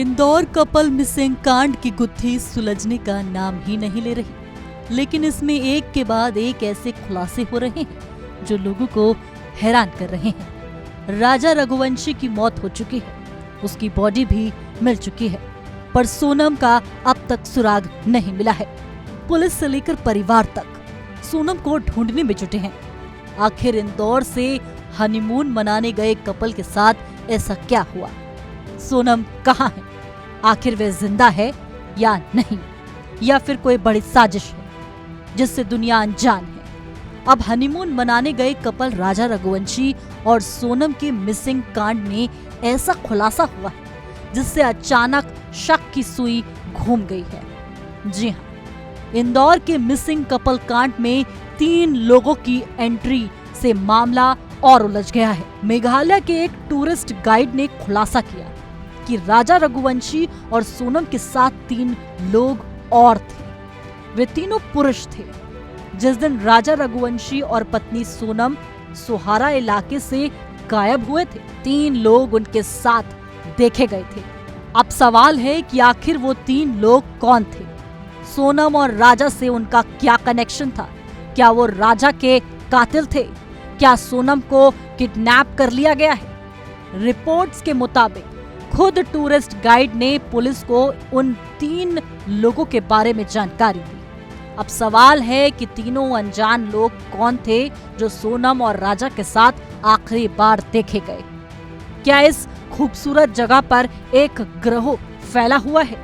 Indore couple missing कांड की गुत्थी सुलझने का नाम ही नहीं ले रही, लेकिन इसमें एक के बाद एक ऐसे खुलासे हो रहे हैं जो लोगों को हैरान कर रहे हैं। राजा रघुवंशी की मौत हो चुकी है, उसकी बॉडी भी मिल चुकी है, पर सोनम का अब तक सुराग नहीं मिला है। पुलिस से लेकर परिवार तक सोनम को ढूंढने में जुटे हैं। आखिर इंदौर से हनीमून मनाने गए कपल के साथ ऐसा क्या हुआ? सोनम कहाँ है? आखिर वे जिंदा है या नहीं, या फिर कोई बड़ी साजिश है जिससे दुनिया अनजान है? अब हनीमून मनाने गए कपल राजा रघुवंशी और सोनम के मिसिंग कांड में ऐसा खुलासा हुआ है जिससे अचानक शक की सुई घूम गई है। जी हाँ, इंदौर के मिसिंग कपल कांड में 3 लोगों की एंट्री से मामला और उलझ गया है। मेघालय के एक टूरिस्ट गाइड ने खुलासा किया कि राजा रघुवंशी और सोनम के साथ 3 लोग और थे। वे तीनों पुरुष थे। जिस दिन राजा रघुवंशी और पत्नी सोनम सोहारा इलाके से गायब हुए थे, 3 लोग उनके साथ देखे गए थे। अब सवाल है कि आखिर वो 3 लोग कौन थे? सोनम और राजा से उनका क्या कनेक्शन था? क्या वो राजा के कातिल थे? क्या सोनम को किडनैप कर लिया गया है? रिपोर्ट्स के मुताबिक खुद टूरिस्ट गाइड ने पुलिस को उन 3 लोगों के बारे में जानकारी दी। अब सवाल है कि तीनों अनजान लोग कौन थे जो सोनम और राजा के साथ आखिरी बार देखे गए? क्या इस खूबसूरत जगह पर एक ग्रह फैला हुआ है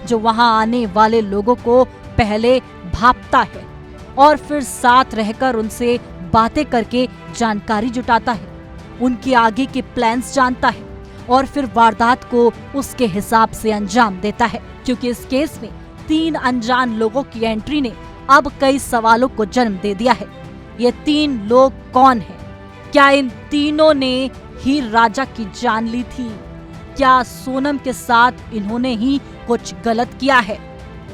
जो वहां आने वाले लोगों को पहले भांपता है और फिर साथ रहकर उनसे बातें करके जानकारी जुटाता है, उनके आगे के प्लान्स जानता है और फिर वारदात को उसके हिसाब से अंजाम देता है? क्योंकि इस केस में 3 अनजान लोगों की एंट्री ने अब कई सवालों को जन्म दे दिया है। ये 3 लोग कौन हैं? क्या इन तीनों ने ही राजा की जान ली थी? क्या सोनम के साथ इन्होंने ही कुछ गलत किया है?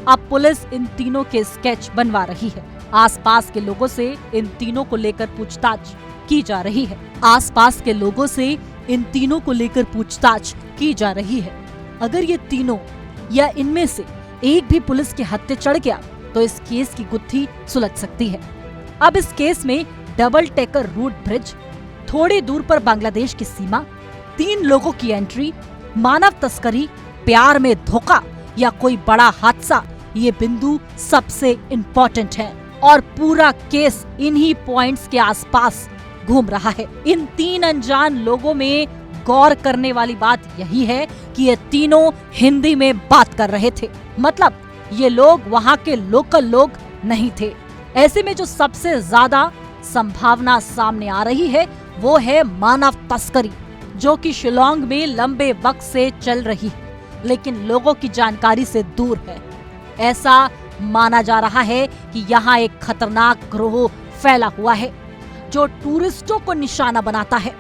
अब पुलिस इन तीनों के स्केच बनवा रही है। आसपास के लोगों से इन तीनों को लेकर पूछताछ की जा रही है। आसपास के लोगों से इन तीनों को लेकर पूछताछ की जा रही है। अगर ये तीनों या इनमें से एक भी पुलिस के हत्थे चढ़ गया तो इस केस की गुत्थी सुलझ सकती है। अब इस केस में डबल टेकर रूट ब्रिज, थोड़ी दूर पर बांग्लादेश की सीमा, 3 लोगों की एंट्री, मानव तस्करी, प्यार में धोखा या कोई बड़ा हादसा, ये बिंदु सबसे इम्पोर्टेंट है और पूरा केस इन्हीं पॉइंट्स के आसपास घूम रहा है। इन 3 अनजान लोगों में गौर करने वाली बात यही है कि ये तीनों हिंदी में बात कर रहे थे। मतलब ये लोग वहाँ के लोकल लोग नहीं थे। ऐसे में जो सबसे ज्यादा संभावना सामने आ रही है वो है मानव तस्करी, जो कि शिलोंग में लंबे वक्त से चल रही है लेकिन लोगों की जानकारी से दूर है। ऐसा माना जा रहा है कि यहाँ एक खतरनाक गिरोह फैला हुआ है जो टूरिस्टों को निशाना बनाता है।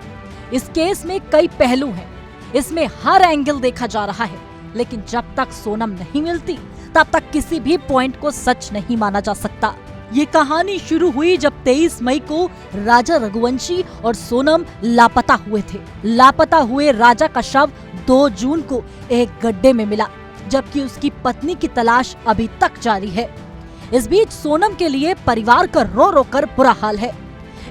इस केस में कई पहलू हैं, इसमें हर एंगल देखा जा रहा है, लेकिन जब तक सोनम नहीं मिलती तब तक किसी भी पॉइंट को सच नहीं माना जा सकता। ये कहानी शुरू हुई जब 23 मई को राजा रघुवंशी और सोनम लापता हुए थे। लापता हुए राजा का शव 2 जून को एक गड्ढे में मिला, जबकि उसकी पत्नी की तलाश अभी तक जारी है। इस बीच सोनम के लिए परिवार का रो रो कर बुरा हाल है।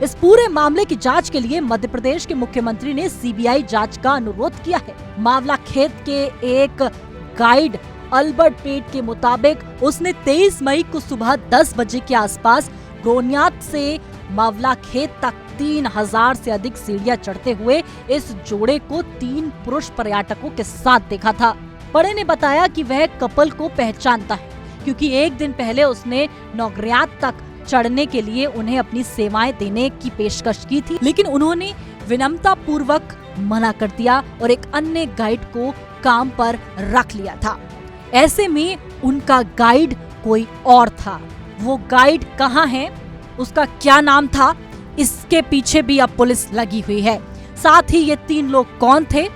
इस पूरे मामले की जांच के लिए मध्य प्रदेश के मुख्यमंत्री ने सीबीआई जांच का अनुरोध किया है। मावला खेत के एक गाइड अल्बर्ट पेट के मुताबिक उसने 23 मई को सुबह 10 बजे के आसपास गोनियात से मावला खेत तक 3000 से अधिक सीढ़ियां चढ़ते हुए इस जोड़े को 3 पुरुष पर्यटकों के साथ देखा था। बड़े ने बताया कि वह कपल को पहचानता है क्योंकि एक दिन पहले उसने नौगरियात तक चढ़ने के लिए उन्हें अपनी सेवाएं देने की पेशकश की थी, लेकिन उन्होंने विनम्रता पूर्वक मना कर दिया और एक अन्य गाइड को काम पर रख लिया था। ऐसे में उनका गाइड कोई और था। वो गाइड कहाँ है, उसका क्या नाम था, इसके पीछे भी अब पुलिस लगी हुई है। साथ ही ये 3 लोग कौन थे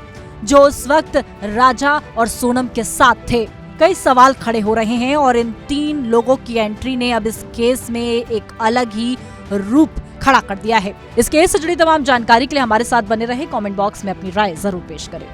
जो उस वक्त राजा और सोनम के साथ थे? कई सवाल खड़े हो रहे हैं और इन 3 लोगों की एंट्री ने अब इस केस में एक अलग ही रूप खड़ा कर दिया है। इस केस से जुड़ी तमाम जानकारी के लिए हमारे साथ बने रहे। कमेंट बॉक्स में अपनी राय जरूर पेश करें।